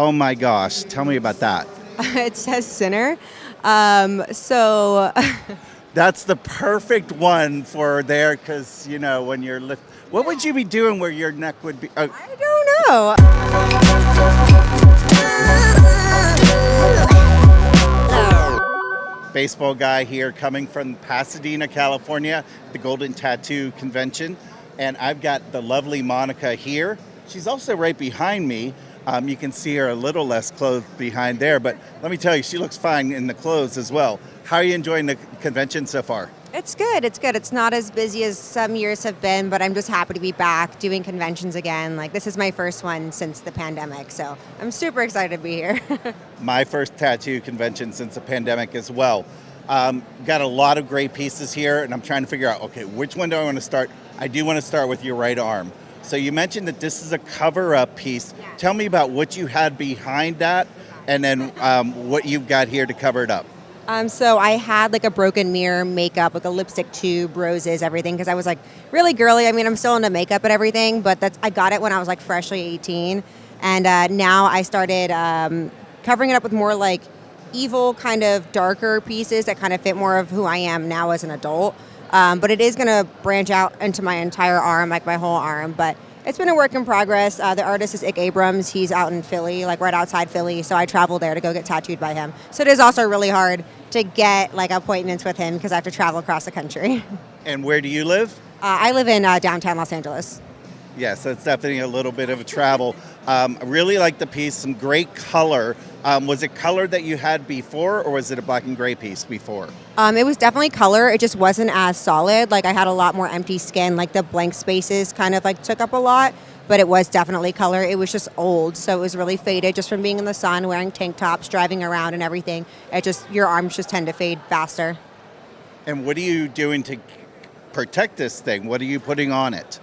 Oh my gosh, tell me about that. It says sinner. So That's the perfect one for there because, when you're what would you be doing where your neck would be? I don't know. Baseball guy here coming from Pasadena, California, the Golden Tattoo Convention. And I've got the lovely Monica here. She's also right behind me. You can see her a little less clothed behind there, but let me tell you, she looks fine in the clothes as well. How are you enjoying the convention so far? It's good. It's good. It's not as busy as some years have been, but I'm just happy to be back doing conventions again. Like, this is my first one since the pandemic, so I'm super excited to be here. My first tattoo convention since the pandemic as well. Got a lot of great pieces here, and I'm trying to figure out, okay, which one do I want to start? I do want to start with your right arm. So you mentioned that this is a cover-up piece. Yeah. Tell me about what you had behind that, and then what you've got here to cover it up. So I had like a broken mirror, makeup, like a lipstick tube, roses, everything, because I was like really girly. I mean, I'm still into makeup and everything, but I got it when I was like freshly 18. And now I started covering it up with more like evil kind of darker pieces that kind of fit more of who I am now as an adult. But it is going to branch out into my entire arm, like my whole arm. But it's been a work in progress. The artist is Abrams. He's out in Philly, like right outside Philly. So I traveled there to go get tattooed by him. So it is also really hard to get like appointments with him because I have to travel across the country. And where do you live? I live in downtown Los Angeles. Yes, it's definitely a little bit of a travel. I really like the piece, some great color. Was it color that you had before, or was it a black and gray piece before? It was definitely color. It just wasn't as solid. Like I had a lot more empty skin, like the blank spaces kind of like took up a lot, but it was definitely color. It was just old, so it was really faded just from being in the sun, wearing tank tops, driving around and everything. Your arms just tend to fade faster. And what are you doing to protect this thing? What are you putting on it?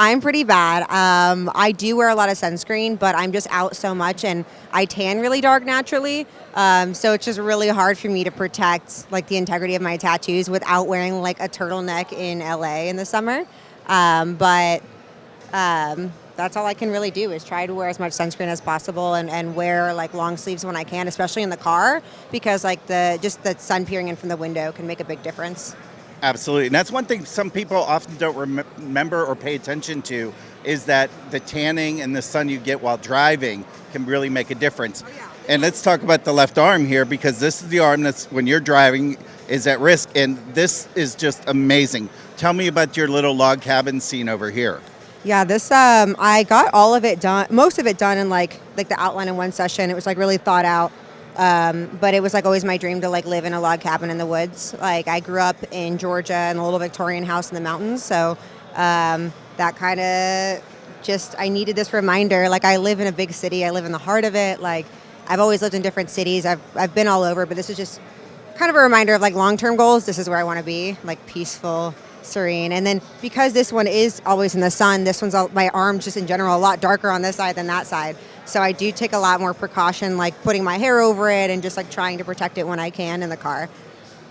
I'm pretty bad. I do wear a lot of sunscreen, but I'm just out so much and I tan really dark naturally. So it's just really hard for me to protect like the integrity of my tattoos without wearing like a turtleneck in LA in the summer. But that's all I can really do is try to wear as much sunscreen as possible and wear like long sleeves when I can, especially in the car, because like the sun peering in from the window can make a big difference. Absolutely. And that's one thing some people often don't remember or pay attention to is that the tanning and the sun you get while driving can really make a difference. Oh, yeah. And let's talk about the left arm here because this is the arm that's when you're driving is at risk. And this is just amazing. Tell me about your little log cabin scene over here. Yeah, this I got all of it done, most of it done in like the outline in one session. It was like really thought out. But it was like always my dream to like live in a log cabin in the woods. Like I grew up in Georgia in a little Victorian house in the mountains. So that kind of I needed this reminder. Like I live in a big city. I live in the heart of it. Like I've always lived in different cities. I've been all over, but this is just kind of a reminder of like long-term goals. This is where I want to be, like peaceful, serene. And then because this one is always in the sun, this one's my arms just in general a lot darker on this side than that side. So I do take a lot more precaution, like putting my hair over it and just like trying to protect it when I can in the car,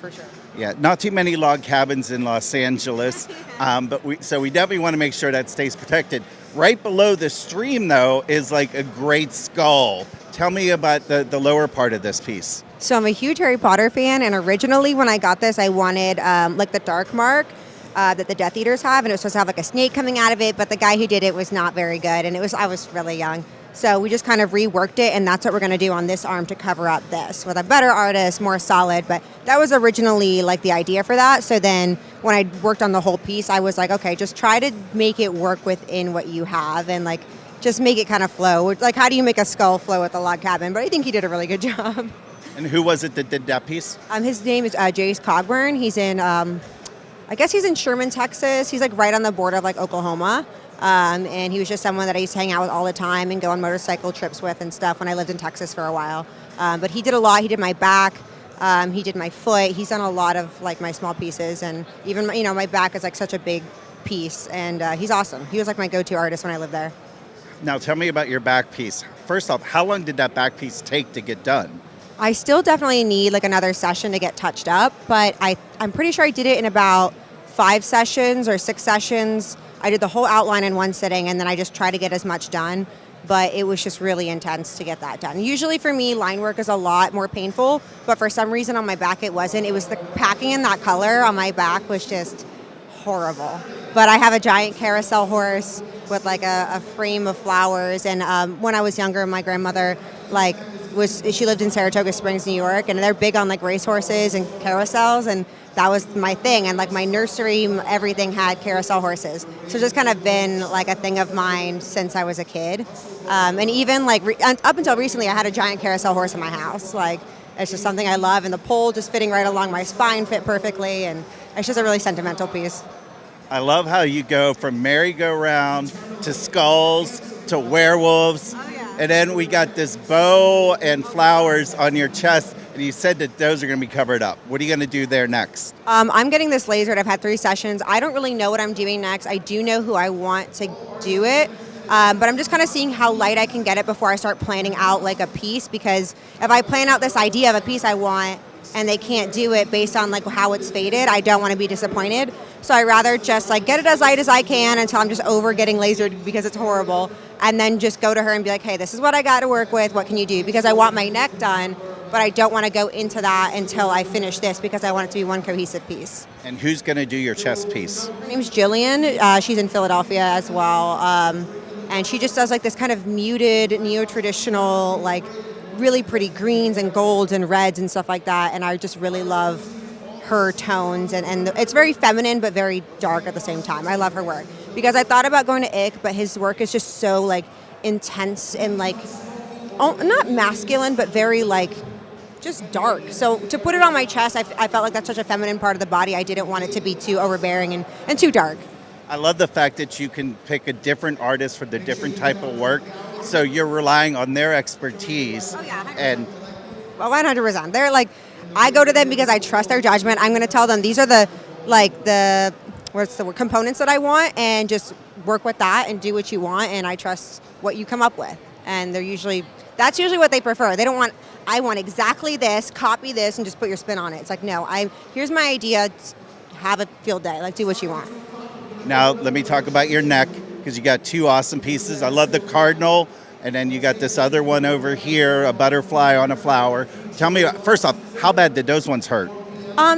for sure. Yeah, not too many log cabins in Los Angeles, but we definitely want to make sure that stays protected. Right below the stream, though, is like a great skull. Tell me about the lower part of this piece. So I'm a huge Harry Potter fan, and originally when I got this, I wanted like the dark mark that the Death Eaters have, and it was supposed to have like a snake coming out of it, but the guy who did it was not very good, and I was really young. So we just kind of reworked it, and that's what we're going to do on this arm to cover up this with a better artist, more solid. But that was originally like the idea for that. So then when I worked on the whole piece, I was like, okay, just try to make it work within what you have and like just make it kind of flow. Like, how do you make a skull flow with a log cabin? But I think he did a really good job. And who was it that did that piece? His name is Jace Cogburn. He's in, I guess he's in Sherman, Texas. He's like right on the border of like Oklahoma. And he was just someone that I used to hang out with all the time and go on motorcycle trips with and stuff when I lived in Texas for a while. But he did a lot. He did my back. He did my foot. He's done a lot of like my small pieces, and even my back is like such a big piece. And he's awesome. He was like my go-to artist when I lived there. Now tell me about your back piece. First off, how long did that back piece take to get done? I still definitely need like another session to get touched up, but I'm pretty sure I did it in about 5 sessions or 6 sessions. I did the whole outline in one sitting, and then I just try to get as much done. but it was just really intense to get that done. Usually for me, line work is a lot more painful, but for some reason on my back it wasn't. It was the packing in that color on my back was just horrible. But I have a giant carousel horse with like a frame of flowers, and when I was younger, my grandmother she lived in Saratoga Springs, New York, and they're big on like racehorses and carousels, and that was my thing. And like my nursery, everything had carousel horses, so it's just kind of been like a thing of mine since I was a kid. And even like up until recently, I had a giant carousel horse in my house. Like it's just something I love, and the pole just fitting right along my spine fit perfectly, and it's just a really sentimental piece. I love how you go from merry-go-round to skulls to werewolves. Oh, yeah. And then we got this bow and flowers on your chest, and you said that those are going to be covered up. What are you going to do there next? I'm getting this lasered. I've had 3 sessions. I don't really know what I'm doing next. I do know who I want to do it, but I'm just kind of seeing how light I can get it before I start planning out like a piece, because if I plan out this idea of a piece I want and they can't do it based on like how it's faded, I don't want to be disappointed. So I rather just like get it as light as I can until I'm just over getting lasered because it's horrible, and then just go to her and be like, hey, this is what I got to work with. What can you do? Because I want my neck done, but I don't want to go into that until I finish this, because I want it to be one cohesive piece. And who's going to do your chest piece? Her name's Jillian. She's in Philadelphia as well. And she just does like this kind of muted, neo-traditional, like really pretty greens and golds and reds and stuff like that. And I just really love her tones, and it's very feminine but very dark at the same time. I love her work because I thought about going to Ick, but his work is just so like intense and like not masculine but very like just dark. So to put it on my chest, I felt like that's such a feminine part of the body. I didn't want it to be too overbearing and too dark. I love the fact that you can pick a different artist for the different type of work, so you're relying on their expertise. Oh yeah, 100%. And well, 100%. They're like, I go to them because I trust their judgment. I'm going to tell them these are the components that I want, and just work with that and do what you want, and I trust what you come up with. And that's usually what they prefer. They don't want, I want exactly this, copy this, and just put your spin on it. It's like, no, here's my idea, have a field day, like do what you want. now let me talk about your neck, because you got 2 awesome pieces. I love the cardinal, and then you got this other one over here, a butterfly on a flower. Tell me, first off, how bad did those ones hurt?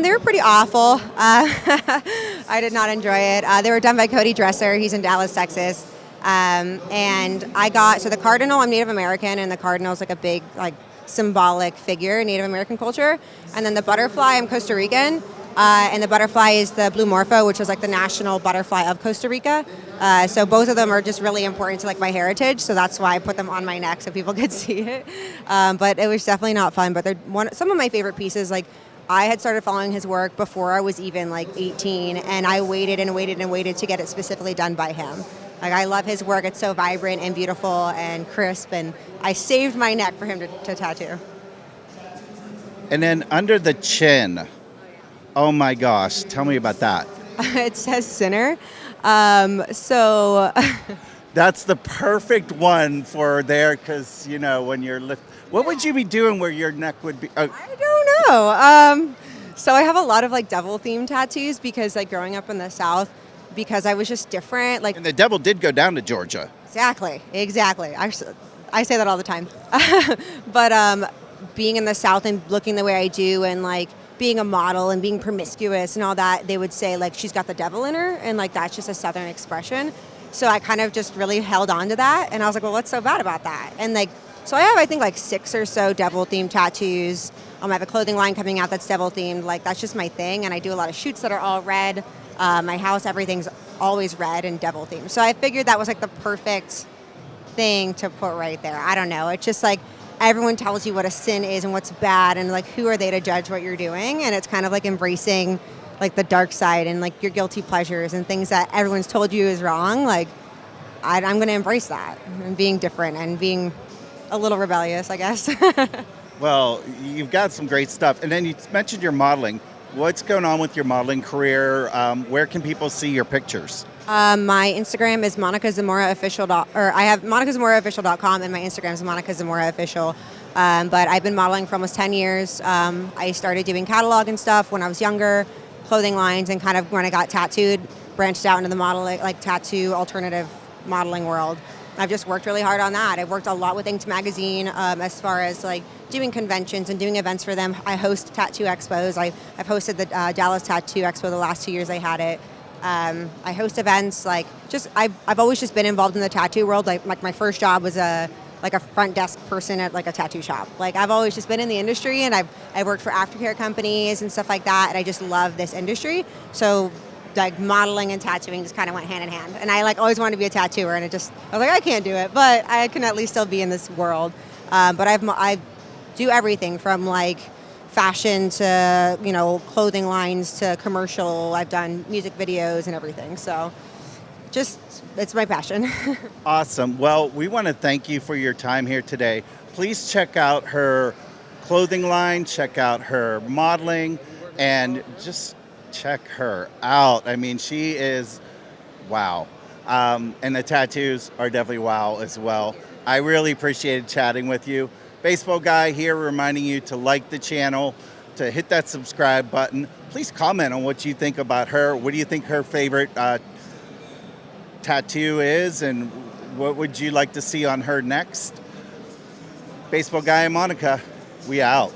They were pretty awful. I did not enjoy it. They were done by Cody Dresser. He's in Dallas, Texas. And so the cardinal, I'm Native American, and the cardinal is like a big, like symbolic figure in Native American culture. And then the butterfly, I'm Costa Rican. And the butterfly is the blue morpho, which is like the national butterfly of Costa Rica. So both of them are just really important to like my heritage. So that's why I put them on my neck so people could see it. But it was definitely not fun. But they're some of my favorite pieces. Like I had started following his work before I was even like 18, and I waited and waited and waited to get it specifically done by him. Like I love his work. It's so vibrant and beautiful and crisp. And I saved my neck for him to tattoo. And then under the chin. Oh my gosh, tell me about that. It says sinner. So that's the perfect one for there, because, you know, when you're what would you be doing where your neck would be? I don't know. So I have a lot of like devil themed tattoos because like growing up in the South, because I was just different. Like, and the devil did go down to Georgia. Exactly. I say that all the time. But being in the South and looking the way I do, and like being a model and being promiscuous and all that, they would say like she's got the devil in her, and like that's just a Southern expression. So I kind of just really held on to that, and I was like, well, what's so bad about that? And like, so I have I think like 6 or so devil themed tattoos. I have a clothing line coming out that's devil themed. Like that's just my thing, and I do a lot of shoots that are all red. My house, everything's always red and devil themed. So I figured that was like the perfect thing to put right there. I don't know. It's just like everyone tells you what a sin is and what's bad, and like who are they to judge what you're doing? And it's kind of like embracing like the dark side and like your guilty pleasures and things that everyone's told you is wrong. Like I'm going to embrace that, and being different and being a little rebellious, I guess. Well, you've got some great stuff. And then you mentioned your modeling. What's going on with your modeling career? Where can people see your pictures? My Instagram is I have monicazamoraofficial.com, and my Instagram is monicazamoraofficial. But I've been modeling for almost 10 years. I started doing catalog and stuff when I was younger, clothing lines, and kind of when I got tattooed, branched out into the modeling, like tattoo alternative modeling world. I've just worked really hard on that. I've worked a lot with Inked Magazine as far as like doing conventions and doing events for them. I host tattoo expos. I've hosted the Dallas Tattoo Expo the last 2 years I had it. I host events. Like just I've always just been involved in the tattoo world. Like my first job was a front desk person at like a tattoo shop. Like I've always just been in the industry, and I've worked for aftercare companies and stuff like that. And I just love this industry. So like modeling and tattooing just kind of went hand in hand. And I like always wanted to be a tattooer, and I was like, I can't do it, but I can at least still be in this world. But I do everything from like fashion to, you know, clothing lines to commercial. I've done music videos and everything. So just, it's my passion. Awesome. Well, we want to thank you for your time here today. Please check out her clothing line, check out her modeling, and just check her out. I mean, she is wow. And the tattoos are definitely wow as well. I really appreciated chatting with you. Baseball Guy here reminding you to like the channel, to hit that subscribe button. Please comment on what you think about her. What do you think her favorite tattoo is, and what would you like to see on her next? Baseball Guy and Monica, we out.